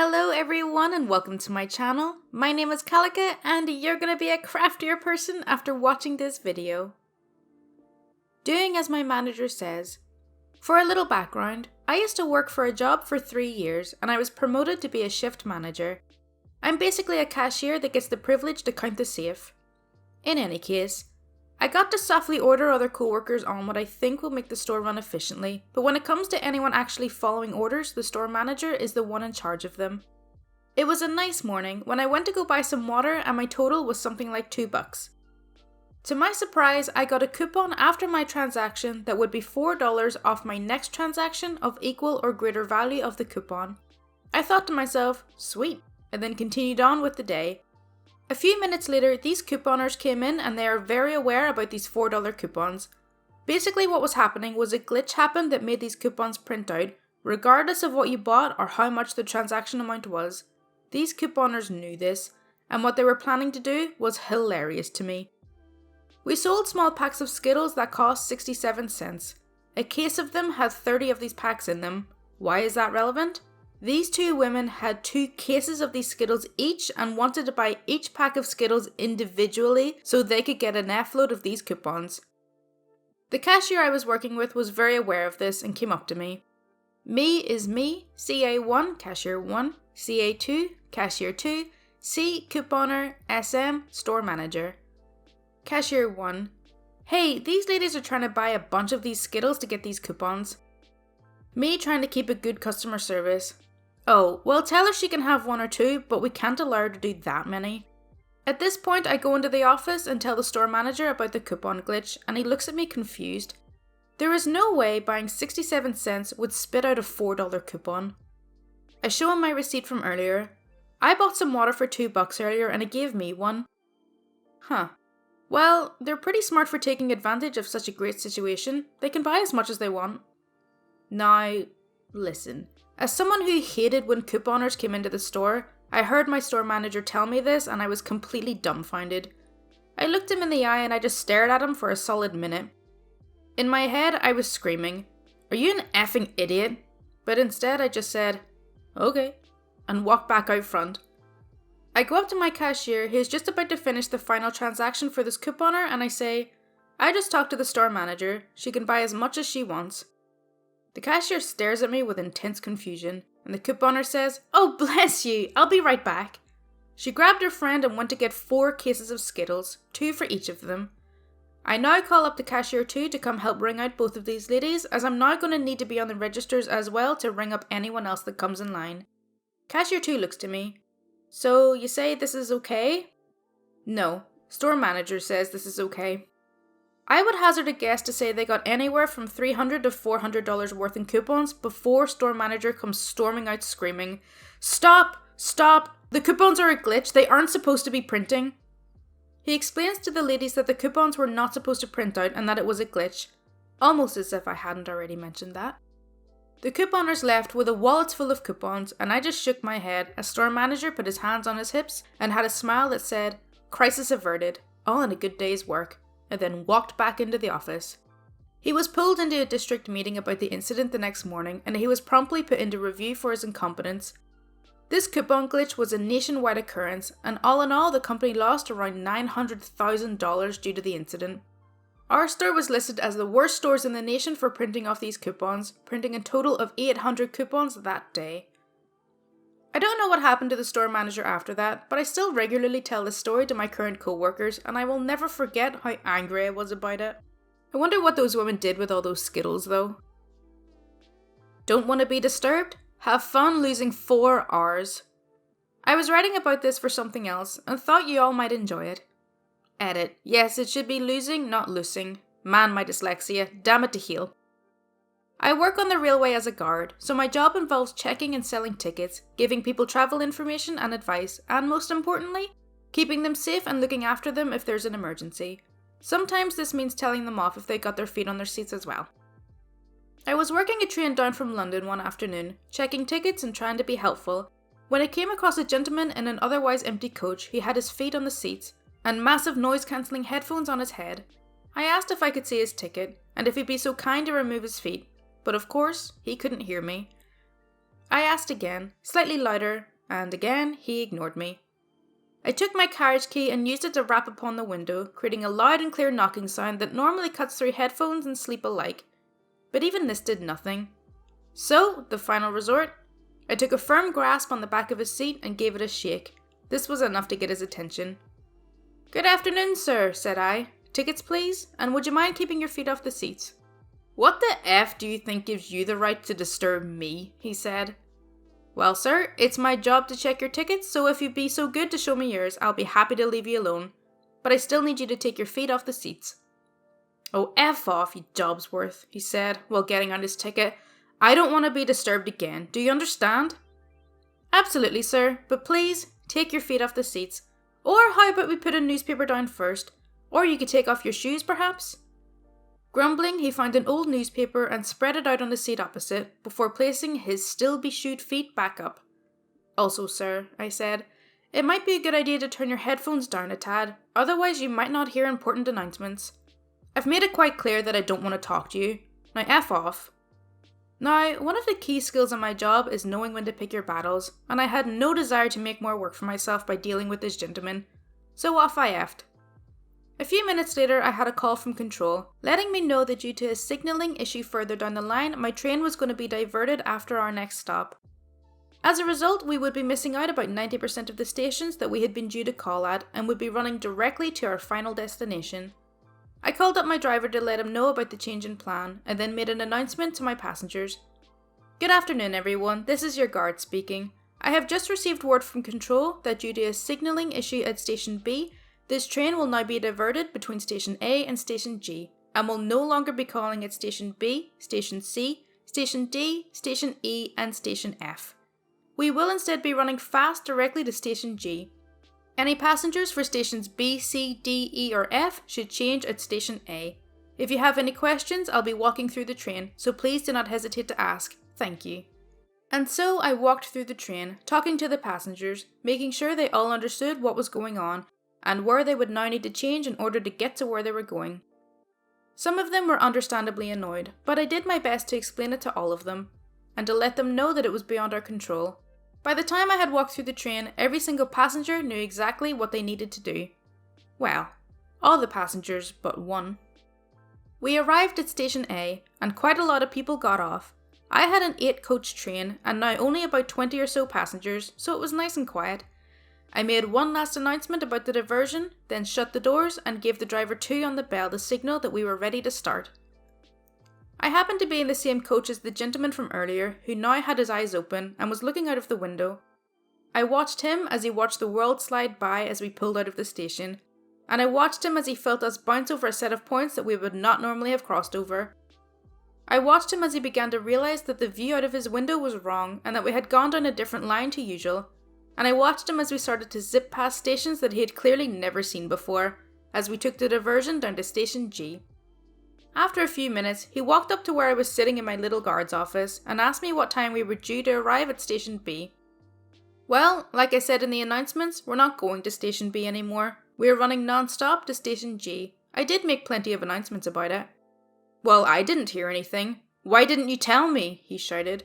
Hello everyone and welcome to my channel. My name is Kalicatv and you're gonna be a craftier person after watching this video. Doing as my manager says. For a little background, I used to work for a job for 3 years and I was promoted to be a shift manager. I'm basically a cashier that gets the privilege to count the safe. In any case, I got to softly order other co-workers on what I think will make the store run efficiently, but when it comes to anyone actually following orders, the store manager is the one in charge of them. It was a nice morning when I went to go buy some water and my total was something like $2. To my surprise, I got a coupon after my transaction that would be $4 off my next transaction of equal or greater value of the coupon. I thought to myself, sweet, and then continued on with the day. A few minutes later, these couponers came in and they are very aware about these $4 coupons. Basically what was happening was a glitch happened that made these coupons print out, regardless of what you bought or how much the transaction amount was. These couponers knew this, and what they were planning to do was hilarious to me. We sold small packs of Skittles that cost 67 cents. A case of them had 30 of these packs in them. Why is that relevant? These two women had 2 cases of these Skittles each and wanted to buy each pack of Skittles individually so they could get an F-load of these coupons. The cashier I was working with was very aware of this and came up to me. Me is me, CA1, cashier 1, CA2, cashier 2, C, couponer, SM, store manager. Cashier 1. Hey, these ladies are trying to buy a bunch of these Skittles to get these coupons. Me trying to keep a good customer service. Oh, well tell her she can have 1 or 2, but we can't allow her to do that many. At this point I go into the office and tell the store manager about the coupon glitch and he looks at me confused. There is no way buying 67 cents would spit out a $4 coupon. I show him my receipt from earlier. I bought some water for $2 earlier and he gave me one. Huh. Well, they're pretty smart for taking advantage of such a great situation. They can buy as much as they want. Now, listen. As someone who hated when couponers came into the store, I heard my store manager tell me this and I was completely dumbfounded. I looked him in the eye and I just stared at him for a solid minute. In my head, I was screaming, "Are you an effing idiot?" But instead I just said, "Okay," and walked back out front. I go up to my cashier who is just about to finish the final transaction for this couponer and I say, "I just talked to the store manager, she can buy as much as she wants." The cashier stares at me with intense confusion, and the couponer says, "Oh bless you, I'll be right back." She grabbed her friend and went to get 4 cases of Skittles, 2 for each of them. I now call up the cashier 2 to come help ring out both of these ladies, as I'm now going to need to be on the registers as well to ring up anyone else that comes in line. Cashier 2 looks to me. "So, you say this is okay?" "No, store manager says this is okay." I would hazard a guess to say they got anywhere from $300 to $400 worth in coupons before store manager comes storming out screaming, "Stop! Stop! The coupons are a glitch, they aren't supposed to be printing." He explains to the ladies that the coupons were not supposed to print out and that it was a glitch, almost as if I hadn't already mentioned that. The couponers left with a wallet full of coupons and I just shook my head as store manager put his hands on his hips and had a smile that said, "Crisis averted, all in a good day's work," and then walked back into the office. He was pulled into a district meeting about the incident the next morning and he was promptly put into review for his incompetence. This coupon glitch was a nationwide occurrence and all in all the company lost around $900,000 due to the incident. Our store was listed as the worst stores in the nation for printing off these coupons, printing a total of 800 coupons that day. I don't know what happened to the store manager after that, but I still regularly tell this story to my current co-workers and I will never forget how angry I was about it. I wonder what those women did with all those Skittles though. Don't want to be disturbed? Have fun losing 4 hours. I was writing about this for something else and thought you all might enjoy it. Edit. Yes, it should be losing, not loosing. Man, my dyslexia. Damn it to heal. I work on the railway as a guard, so my job involves checking and selling tickets, giving people travel information and advice, and most importantly, keeping them safe and looking after them if there's an emergency. Sometimes this means telling them off if they got their feet on their seats as well. I was working a train down from London one afternoon, checking tickets and trying to be helpful, when I came across a gentleman in an otherwise empty coach who had his feet on the seats and massive noise-cancelling headphones on his head. I asked if I could see his ticket, and if he'd be so kind to remove his feet, but of course, he couldn't hear me. I asked again, slightly louder, and again he ignored me. I took my carriage key and used it to rap upon the window, creating a loud and clear knocking sound that normally cuts through headphones and sleep alike. But even this did nothing. So, the final resort, I took a firm grasp on the back of his seat and gave it a shake. This was enough to get his attention. "Good afternoon, sir," said I. "Tickets, please, and would you mind keeping your feet off the seats?" "What the F do you think gives you the right to disturb me?" he said. "Well, sir, it's my job to check your tickets, so if you'd be so good to show me yours, I'll be happy to leave you alone. But I still need you to take your feet off the seats." "Oh, F off, you Jobsworth," he said, while getting on his ticket. "I don't want to be disturbed again, do you understand?" "Absolutely, sir, but please, take your feet off the seats. Or how about we put a newspaper down first? Or you could take off your shoes, perhaps?" Grumbling, he found an old newspaper and spread it out on the seat opposite, before placing his still-be-shoed feet back up. "Also, sir," I said, "it might be a good idea to turn your headphones down a tad, otherwise you might not hear important announcements. I've made it quite clear that I don't want to talk to you. Now F off." Now, one of the key skills in my job is knowing when to pick your battles, and I had no desire to make more work for myself by dealing with this gentleman, so off I effed. A few minutes later, I had a call from control, letting me know that due to a signalling issue further down the line, my train was going to be diverted after our next stop. As a result, we would be missing out about 90% of the stations that we had been due to call at, and would be running directly to our final destination. I called up my driver to let him know about the change in plan, and then made an announcement to my passengers. "Good afternoon, everyone, this is your guard speaking. I have just received word from control that due to a signalling issue at Station B, this train will now be diverted between Station A and Station G, and will no longer be calling at Station B, Station C, Station D, Station E, and Station F. We will instead be running fast directly to Station G. Any passengers for Stations B, C, D, E, or F should change at Station A. If you have any questions, I'll be walking through the train, so please do not hesitate to ask. Thank you." And so I walked through the train, talking to the passengers, making sure they all understood what was going on, and where they would now need to change in order to get to where they were going. Some of them were understandably annoyed, but I did my best to explain it to all of them, and to let them know that it was beyond our control. By the time I had walked through the train, every single passenger knew exactly what they needed to do. Well, all the passengers but one. We arrived at Station A, and quite a lot of people got off. I had an 8-coach train, and now only about 20 or so passengers, so it was nice and quiet. I made one last announcement about the diversion, then shut the doors and gave the driver 2 on the bell to signal that we were ready to start. I happened to be in the same coach as the gentleman from earlier, who now had his eyes open and was looking out of the window. I watched him as he watched the world slide by as we pulled out of the station, and I watched him as he felt us bounce over a set of points that we would not normally have crossed over. I watched him as he began to realise that the view out of his window was wrong and that we had gone down a different line to usual. And I watched him as we started to zip past stations that he had clearly never seen before, as we took the diversion down to Station G. After a few minutes, he walked up to where I was sitting in my little guard's office and asked me what time we were due to arrive at Station B. Well, like I said in the announcements, we're not going to Station B anymore. We are running non-stop to Station G. I did make plenty of announcements about it. "Well, I didn't hear anything. Why didn't you tell me?" he shouted.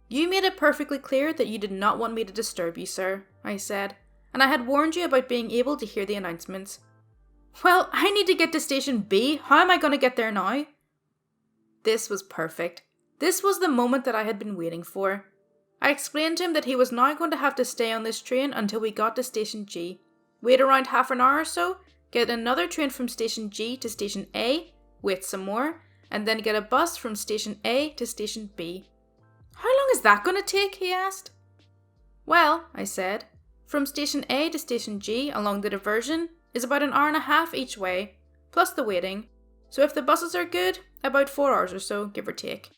"You made it perfectly clear that you did not want me to disturb you, sir," I said, "and I had warned you about being able to hear the announcements." "Well, I need to get to Station B. How am I going to get there now?" This was perfect. This was the moment that I had been waiting for. I explained to him that he was now going to have to stay on this train until we got to Station G, wait around half an hour or so, get another train from Station G to Station A, wait some more, and then get a bus from Station A to Station B. "How long is that going to take?" he asked. "Well," I said, "from Station A to Station G along the diversion is about an hour and a half each way, plus the waiting, so if the buses are good, about 4 hours or so, give or take."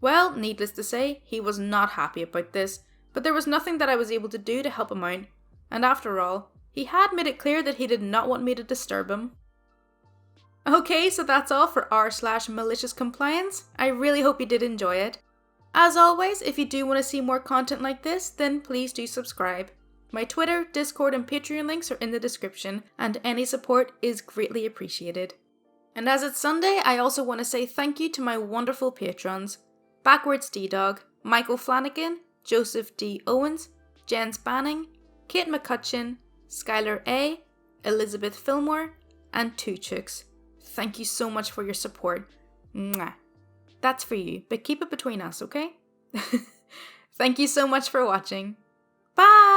Well, needless to say, he was not happy about this, but there was nothing that I was able to do to help him out, and after all, he had made it clear that he did not want me to disturb him. Okay, so that's all for r/MaliciousCompliance. I really hope you did enjoy it. As always, if you do want to see more content like this, then please do subscribe. My Twitter, Discord, and Patreon links are in the description, and any support is greatly appreciated. And as it's Sunday, I also want to say thank you to my wonderful patrons: BackwardsDDog, Michael Flanagan, Joseph D Owens, Jen Spanning, Kate McCutcheon, Skyler A, Elizabeth Filmore, and Two Chooks. Thank you so much for your support. Mwah. That's for you, but keep it between us, okay? Thank you so much for watching. Bye!